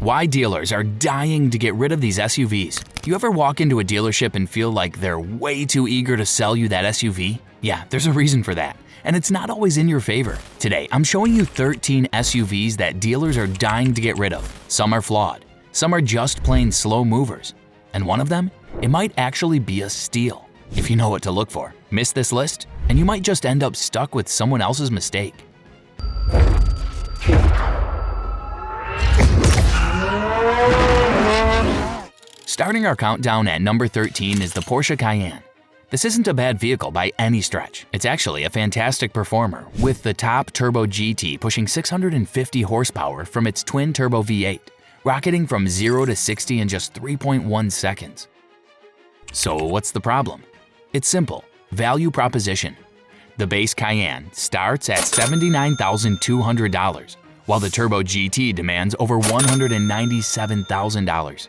Why dealers are dying to get rid of these SUVs. You ever walk into a dealership and feel like they're way too eager to sell you that SUV? Yeah, there's a reason for that, and it's not always in your favor. Today, I'm showing you 13 SUVs that dealers are dying to get rid of. Some are flawed, some are just plain slow movers, and one of them, it might actually be a steal. If you know what to look for, miss this list, and you might just end up stuck with someone else's mistake. Starting our countdown at number 13 is the Porsche Cayenne. This isn't a bad vehicle by any stretch. It's actually a fantastic performer, with the top turbo GT pushing 650 horsepower from its twin-turbo V8, rocketing from 0 to 60 in just 3.1 seconds. So what's the problem? It's simple: value proposition. The base Cayenne starts at $79,200, while the turbo GT demands over $197,000.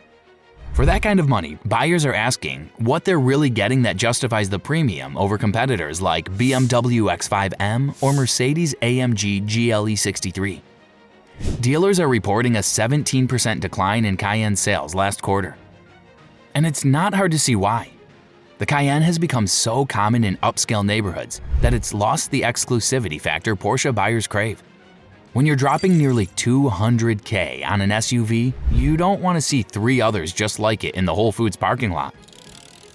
For that kind of money, buyers are asking what they're really getting that justifies the premium over competitors like BMW X5M or Mercedes-AMG GLE 63. Dealers are reporting a 17% decline in Cayenne sales last quarter. And it's not hard to see why. The Cayenne has become so common in upscale neighborhoods that it's lost the exclusivity factor Porsche buyers crave. When you're dropping nearly $200K on an SUV, you don't want to see 3 others just like it in the Whole Foods parking lot.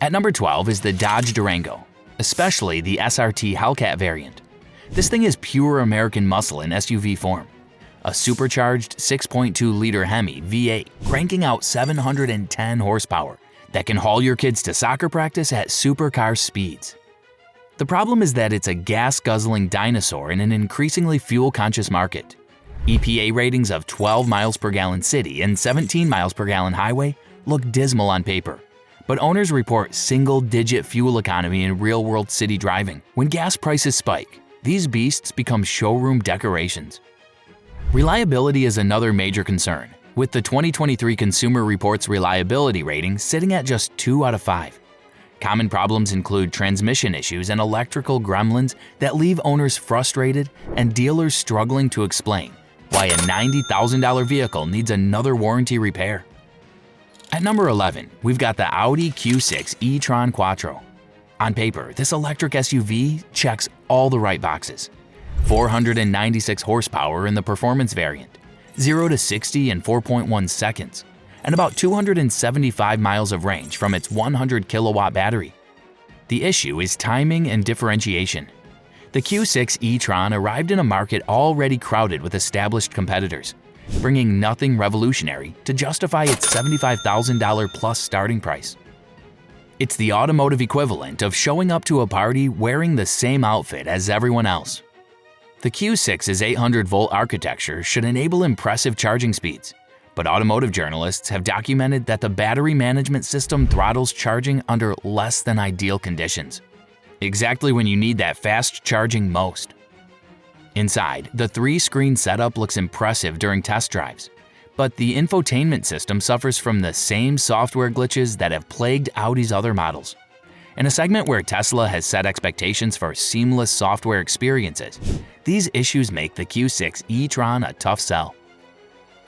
At number 12 is the Dodge Durango, especially the SRT Hellcat variant. This thing is pure American muscle in SUV form. A supercharged 6.2-liter Hemi V8 cranking out 710 horsepower that can haul your kids to soccer practice at supercar speeds. The problem is that it's a gas-guzzling dinosaur in an increasingly fuel-conscious market. EPA ratings of 12 miles per gallon city and 17 miles per gallon highway look dismal on paper, but owners report single-digit fuel economy in real-world city driving. When gas prices spike, these beasts become showroom decorations. Reliability is another major concern, with the 2023 Consumer Reports reliability rating sitting at just 2 out of 5. Common problems include transmission issues and electrical gremlins that leave owners frustrated and dealers struggling to explain why a $90,000 vehicle needs another warranty repair. At number 11, we've got the Audi Q6 e-tron Quattro. On paper, this electric SUV checks all the right boxes. 496 horsepower in the performance variant, 0 to 60 in 4.1 seconds, and about 275 miles of range from its 100 kilowatt battery. The issue is timing and differentiation. The Q6 e-tron arrived in a market already crowded with established competitors, bringing nothing revolutionary to justify its $75,000 plus starting price. It's the automotive equivalent of showing up to a party wearing the same outfit as everyone else. The Q6's 800-volt architecture should enable impressive charging speeds, but automotive journalists have documented that the battery management system throttles charging under less than ideal conditions, exactly when you need that fast charging most. Inside, the 3-screen setup looks impressive during test drives, but the infotainment system suffers from the same software glitches that have plagued Audi's other models. In a segment where Tesla has set expectations for seamless software experiences, these issues make the Q6 e-tron a tough sell.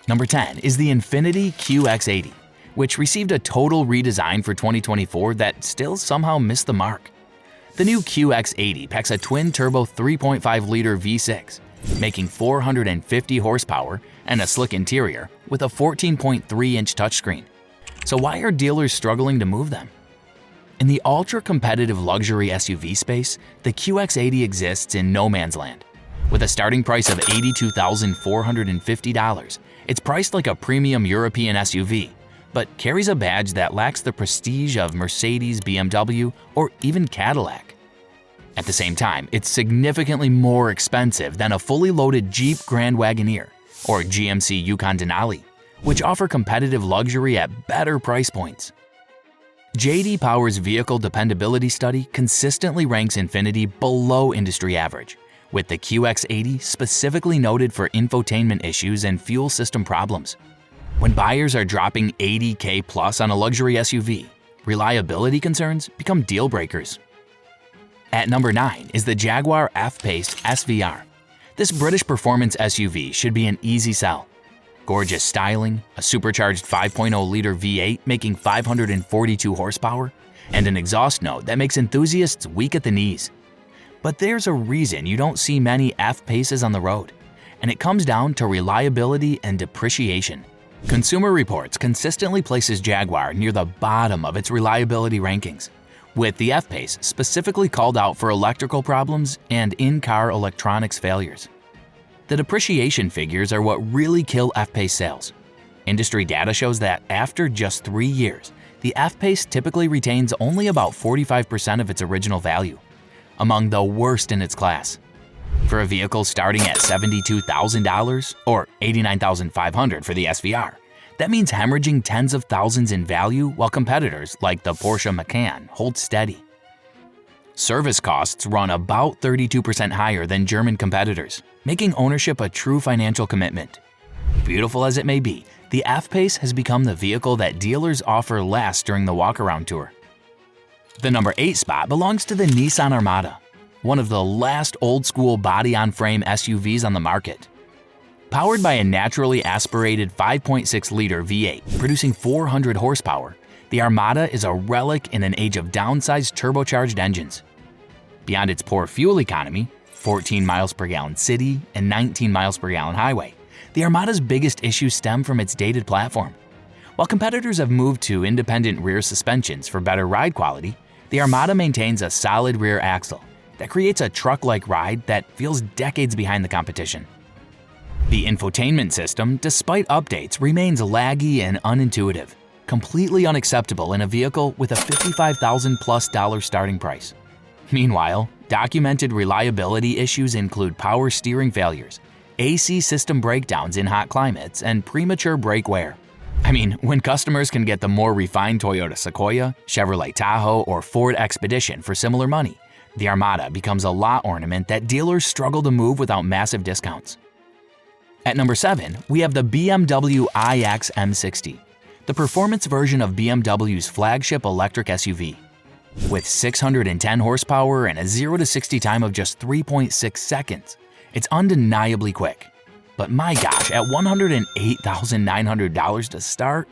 Number 10 is the Infiniti QX80, which received a total redesign for 2024 that still somehow missed the mark. The new QX80 packs a twin-turbo 3.5-liter V6, making 450 horsepower and a slick interior with a 14.3-inch touchscreen. So why are dealers struggling to move them? In the ultra-competitive luxury SUV space, the QX80 exists in no man's land. With a starting price of $82,450, it's priced like a premium European SUV, but carries a badge that lacks the prestige of Mercedes, BMW, or even Cadillac. At the same time, it's significantly more expensive than a fully loaded Jeep Grand Wagoneer or GMC Yukon Denali, which offer competitive luxury at better price points. J.D. Power's vehicle dependability study consistently ranks Infiniti below industry average, with the QX80 specifically noted for infotainment issues and fuel system problems. When buyers are dropping $80K plus on a luxury SUV, reliability concerns become deal breakers. At number 9 is the Jaguar F-Pace SVR. This British performance SUV should be an easy sell. Gorgeous styling, a supercharged 5.0-liter V8 making 542 horsepower, and an exhaust note that makes enthusiasts weak at the knees. But there's a reason you don't see many F-Paces on the road, and it comes down to reliability and depreciation. Consumer Reports consistently places Jaguar near the bottom of its reliability rankings, with the F-Pace specifically called out for electrical problems and in-car electronics failures. The depreciation figures are what really kill F-Pace sales. Industry data shows that after just 3 years, the F-Pace typically retains only about 45% of its original value, among the worst in its class. For a vehicle starting at $72,000 or $89,500 for the SVR, that means hemorrhaging tens of thousands in value while competitors like the Porsche Macan hold steady. Service costs run about 32% higher than German competitors, making ownership a true financial commitment. Beautiful as it may be, the F-Pace has become the vehicle that dealers offer last during the walk-around tour. The number 8 spot belongs to the Nissan Armada, one of the last old-school body-on-frame SUVs on the market. Powered by a naturally aspirated 5.6-liter V8 producing 400 horsepower, the Armada is a relic in an age of downsized turbocharged engines. Beyond its poor fuel economy, 14 miles per gallon city and 19 miles per gallon highway, the Armada's biggest issues stem from its dated platform. While competitors have moved to independent rear suspensions for better ride quality, the Armada maintains a solid rear axle that creates a truck-like ride that feels decades behind the competition. The infotainment system, despite updates, remains laggy and unintuitive, completely unacceptable in a vehicle with a $55,000+ starting price. Meanwhile, documented reliability issues include power steering failures, AC system breakdowns in hot climates, and premature brake wear. I mean, when customers can get the more refined Toyota Sequoia, Chevrolet Tahoe, or Ford Expedition for similar money, the Armada becomes a lot ornament that dealers struggle to move without massive discounts. At number 7, we have the BMW iX M60, the performance version of BMW's flagship electric SUV. With 610 horsepower and a 0 to 60 time of just 3.6 seconds, it's undeniably quick. But my gosh, at $108,900 to start,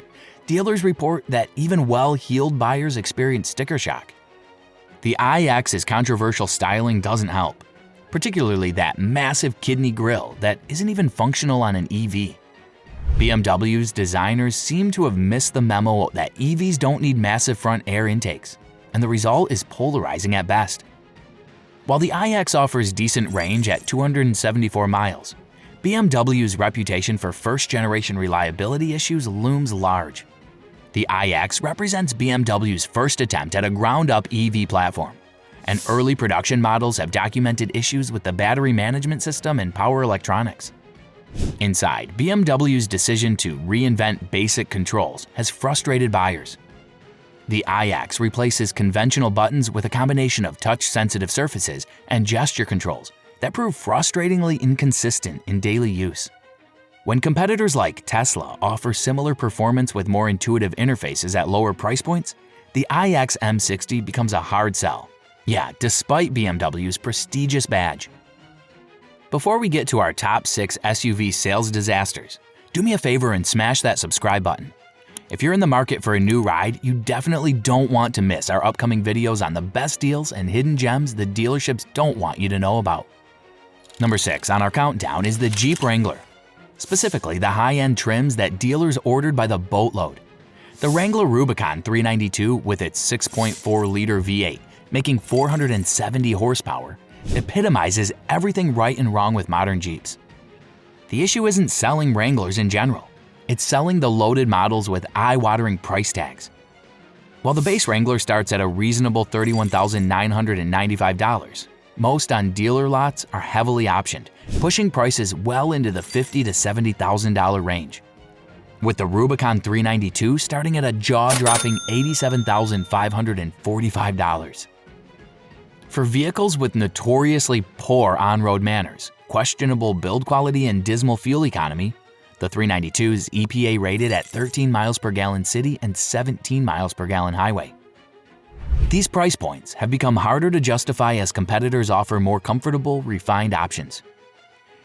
dealers report that even well-heeled buyers experience sticker shock. The iX's controversial styling doesn't help, particularly that massive kidney grille that isn't even functional on an EV. BMW's designers seem to have missed the memo that EVs don't need massive front air intakes, and the result is polarizing at best. While the iX offers decent range at 274 miles, BMW's reputation for first-generation reliability issues looms large. The iX represents BMW's first attempt at a ground-up EV platform, and early production models have documented issues with the battery management system and power electronics. Inside, BMW's decision to reinvent basic controls has frustrated buyers. The iX replaces conventional buttons with a combination of touch-sensitive surfaces and gesture controls that prove frustratingly inconsistent in daily use. When competitors like Tesla offer similar performance with more intuitive interfaces at lower price points, the iX M60 becomes a hard sell. Yeah, despite BMW's prestigious badge. Before we get to our top 6 SUV sales disasters, do me a favor and smash that subscribe button. If you're in the market for a new ride, you definitely don't want to miss our upcoming videos on the best deals and hidden gems the dealerships don't want you to know about. Number 6 on our countdown is the Jeep Wrangler, specifically the high-end trims that dealers ordered by the boatload. The Wrangler Rubicon 392 with its 6.4-liter V8 making 470 horsepower epitomizes everything right and wrong with modern Jeeps. The issue isn't selling Wranglers in general, it's selling the loaded models with eye-watering price tags. While the base Wrangler starts at a reasonable $31,995, most on dealer lots are heavily optioned, pushing prices well into the $50,000 to $70,000 range. With the Rubicon 392 starting at a jaw-dropping $87,545. For vehicles with notoriously poor on-road manners, questionable build quality, and dismal fuel economy, the 392 is EPA rated at 13 miles per gallon city and 17 miles per gallon highway. These price points have become harder to justify as competitors offer more comfortable, refined options.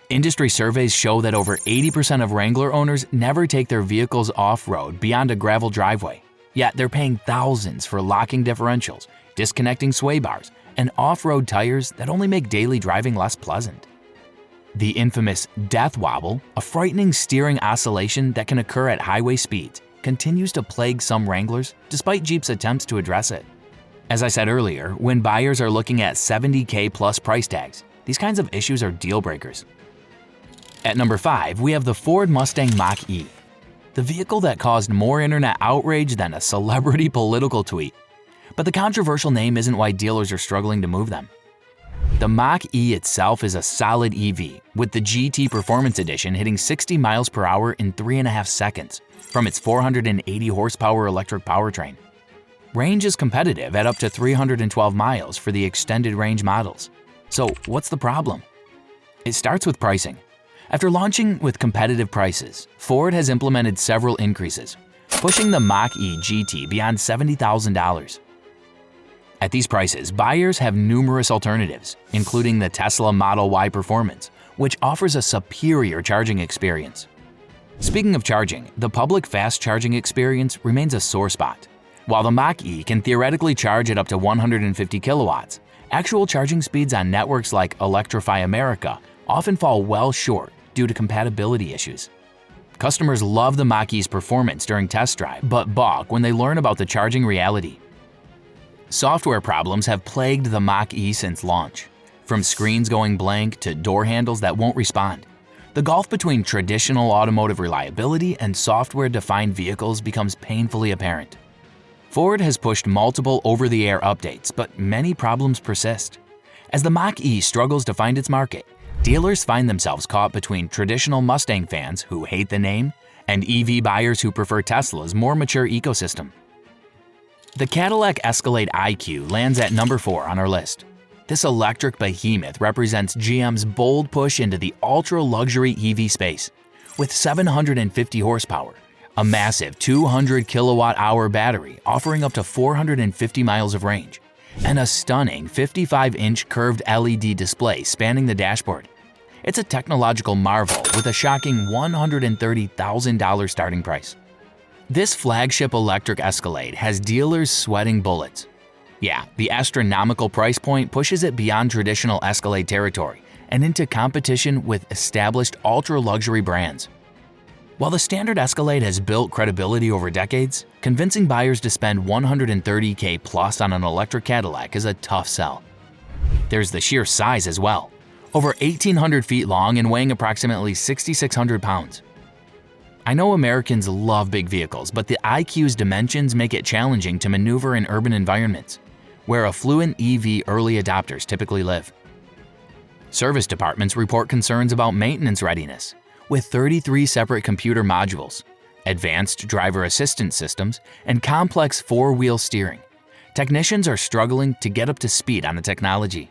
Industry surveys show that over 80% of Wrangler owners never take their vehicles off-road beyond a gravel driveway, yet they're paying thousands for locking differentials, disconnecting sway bars, and off-road tires that only make daily driving less pleasant. The infamous death wobble, a frightening steering oscillation that can occur at highway speeds, continues to plague some Wranglers despite Jeep's attempts to address it. As I said earlier, when buyers are looking at $70K plus price tags, these kinds of issues are deal breakers. At number 5, we have the Ford Mustang Mach-E, the vehicle that caused more internet outrage than a celebrity political tweet. But the controversial name isn't why dealers are struggling to move them. The Mach-E itself is a solid EV, with the GT Performance Edition hitting 60 miles per hour in 3.5 seconds from its 480 horsepower electric powertrain. Range is competitive at up to 312 miles for the extended range models. So what's the problem? It starts with pricing. After launching with competitive prices, Ford has implemented several increases, pushing the Mach-E GT beyond $70,000. At these prices, buyers have numerous alternatives, including the Tesla Model Y Performance, which offers a superior charging experience. Speaking of charging, the public fast charging experience remains a sore spot. While the Mach-E can theoretically charge at up to 150 kilowatts, actual charging speeds on networks like Electrify America often fall well short due to compatibility issues. Customers love the Mach-E's performance during test drive, but balk when they learn about the charging reality. Software problems have plagued the Mach-E since launch, from screens going blank to door handles that won't respond. The gulf between traditional automotive reliability and software-defined vehicles becomes painfully apparent. Ford has pushed multiple over-the-air updates, but many problems persist. As the Mach-E struggles to find its market, dealers find themselves caught between traditional Mustang fans who hate the name and EV buyers who prefer Tesla's more mature ecosystem. The Cadillac Escalade IQ lands at number 4 on our list. This electric behemoth represents GM's bold push into the ultra-luxury EV space. With 750 horsepower, a massive 200 kilowatt-hour battery offering up to 450 miles of range, and a stunning 55-inch curved LED display spanning the dashboard. It's a technological marvel with a shocking $130,000 starting price. This flagship electric Escalade has dealers sweating bullets. Yeah, the astronomical price point pushes it beyond traditional Escalade territory and into competition with established ultra-luxury brands. While the standard Escalade has built credibility over decades, convincing buyers to spend $130K plus on an electric Cadillac is a tough sell. There's the sheer size as well, over 1,800 feet long and weighing approximately 6,600 pounds. I know Americans love big vehicles, but the IQ's dimensions make it challenging to maneuver in urban environments, where affluent EV early adopters typically live. Service departments report concerns about maintenance readiness, with 33 separate computer modules, advanced driver assistance systems, and complex four-wheel steering. Technicians are struggling to get up to speed on the technology.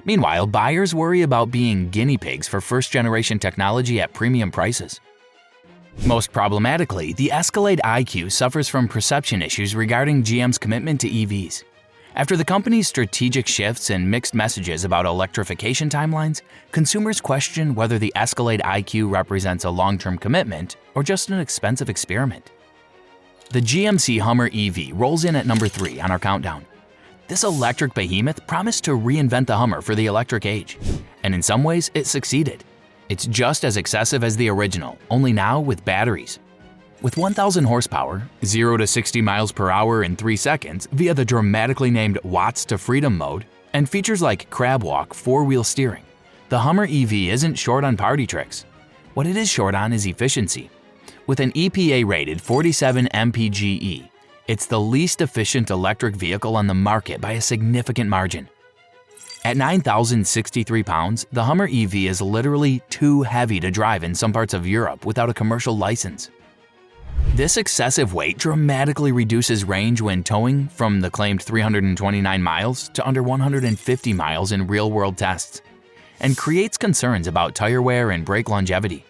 Meanwhile, buyers worry about being guinea pigs for first-generation technology at premium prices. Most problematically, the Escalade IQ suffers from perception issues regarding GM's commitment to EVs. After the company's strategic shifts and mixed messages about electrification timelines, consumers question whether the Escalade IQ represents a long-term commitment or just an expensive experiment. The GMC Hummer EV rolls in at number 3 on our countdown. This electric behemoth promised to reinvent the Hummer for the electric age, and in some ways it succeeded. It's just as excessive as the original, only now with batteries. With 1,000 horsepower, 0 to 60 miles per hour in 3 seconds via the dramatically named Watts to Freedom mode, and features like crab walk four-wheel steering, the Hummer EV isn't short on party tricks. What it is short on is efficiency. With an EPA-rated 47 mpge, it's the least efficient electric vehicle on the market by a significant margin. At 9,063 pounds, the Hummer EV is literally too heavy to drive in some parts of Europe without a commercial license. This excessive weight dramatically reduces range when towing from the claimed 329 miles to under 150 miles in real-world tests, and creates concerns about tire wear and brake longevity.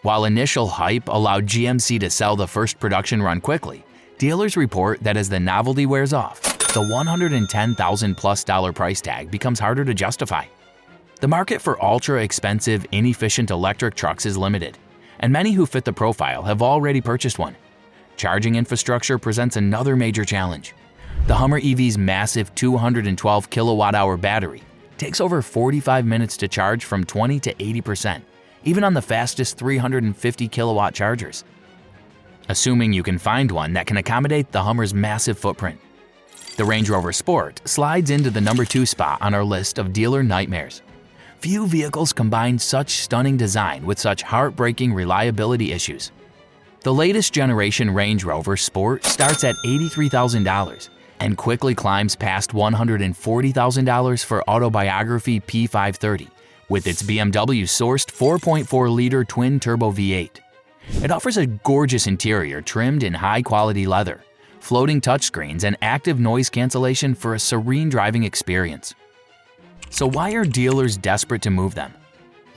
While initial hype allowed GMC to sell the first production run quickly, dealers report that as the novelty wears off, the $110,000+ price tag becomes harder to justify. The market for ultra-expensive, inefficient electric trucks is limited, and many who fit the profile have already purchased one. Charging infrastructure presents another major challenge. The Hummer EV's massive 212 kilowatt-hour battery takes over 45 minutes to charge from 20 to 80%, even on the fastest 350 kilowatt chargers. Assuming you can find one that can accommodate the Hummer's massive footprint. The Range Rover Sport slides into the number 2 spot on our list of dealer nightmares. Few vehicles combine such stunning design with such heartbreaking reliability issues. The latest generation Range Rover Sport starts at $83,000 and quickly climbs past $140,000 for Autobiography P530 with its BMW-sourced 4.4-liter twin-turbo V8. It offers a gorgeous interior trimmed in high-quality leather, floating touchscreens, and active noise cancellation for a serene driving experience. So why are dealers desperate to move them?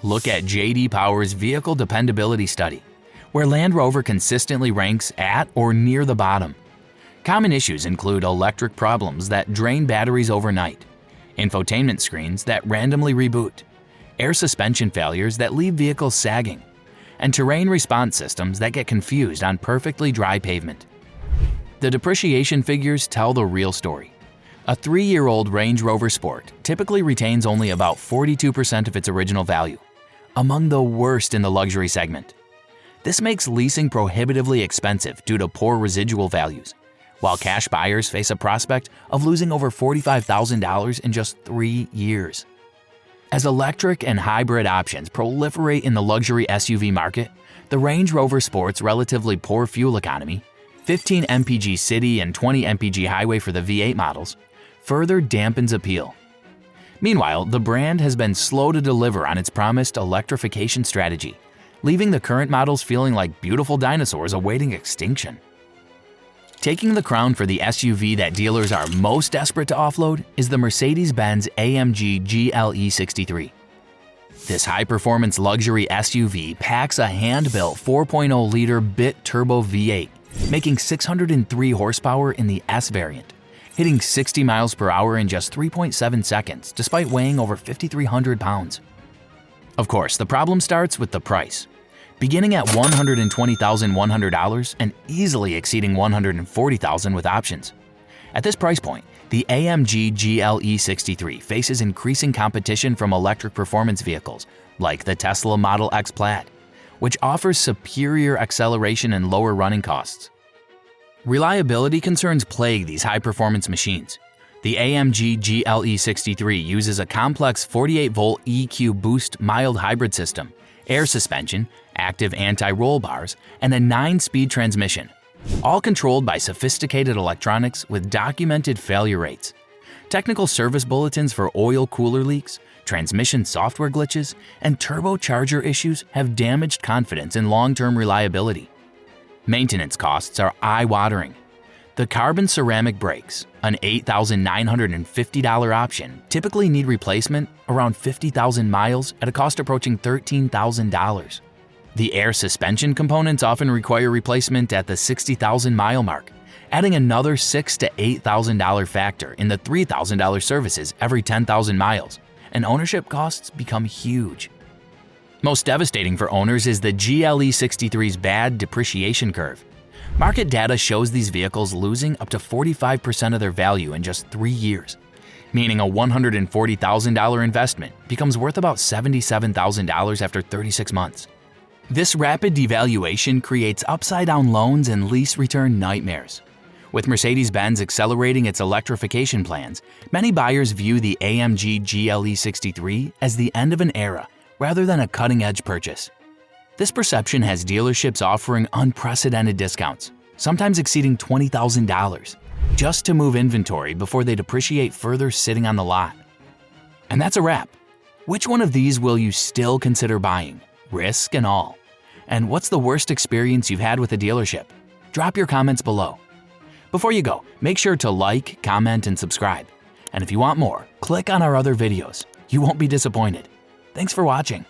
Look at J.D. Power's Vehicle Dependability Study, where Land Rover consistently ranks at or near the bottom. Common issues include electric problems that drain batteries overnight, infotainment screens that randomly reboot, air suspension failures that leave vehicles sagging, and terrain response systems that get confused on perfectly dry pavement. The depreciation figures tell the real story. A 3-year-old Range Rover Sport typically retains only about 42% of its original value, among the worst in the luxury segment. This makes leasing prohibitively expensive due to poor residual values, while cash buyers face a prospect of losing over $45,000 in just 3 years. As electric and hybrid options proliferate in the luxury SUV market, the Range Rover Sport's relatively poor fuel economy, 15 mpg city and 20 mpg highway for the V8 models, further dampens appeal. Meanwhile, the brand has been slow to deliver on its promised electrification strategy, leaving the current models feeling like beautiful dinosaurs awaiting extinction. Taking the crown for the SUV that dealers are most desperate to offload is the Mercedes-Benz AMG GLE 63. This high-performance luxury SUV packs a hand-built 4.0-liter bit-turbo V8, making 603 horsepower in the S variant, hitting 60 miles per hour in just 3.7 seconds despite weighing over 5,300 pounds. Of course, the problem starts with the price. Beginning at $120,100 and easily exceeding $140,000 with options. At this price point, the AMG GLE 63 faces increasing competition from electric performance vehicles like the Tesla Model X Plaid, which offers superior acceleration and lower running costs. Reliability concerns plague these high-performance machines. The AMG GLE 63 uses a complex 48-volt EQ boost mild hybrid system, air suspension, active anti-roll bars, and a 9-speed transmission, all controlled by sophisticated electronics with documented failure rates. Technical service bulletins for oil cooler leaks, transmission software glitches, and turbocharger issues have damaged confidence in long-term reliability. Maintenance costs are eye-watering. The carbon ceramic brakes, an $8,950 option, typically need replacement around 50,000 miles at a cost approaching $13,000. The air suspension components often require replacement at the 60,000 mile mark, adding another $6,000 to $8,000 factor in the $3,000 services every 10,000 miles, and ownership costs become huge. Most devastating for owners is the GLE 63's bad depreciation curve. Market data shows these vehicles losing up to 45% of their value in just 3 years, meaning a $140,000 investment becomes worth about $77,000 after 36 months. This rapid devaluation creates upside-down loans and lease return nightmares. With Mercedes-Benz accelerating its electrification plans, many buyers view the AMG GLE 63 as the end of an era rather than a cutting-edge purchase. This perception has dealerships offering unprecedented discounts, sometimes exceeding $20,000, just to move inventory before they depreciate further sitting on the lot. And that's a wrap. Which one of these will you still consider buying, risk and all? And what's the worst experience you've had with a dealership? Drop your comments below. Before you go, make sure to like, comment, and subscribe. And if you want more, click on our other videos. You won't be disappointed. Thanks for watching.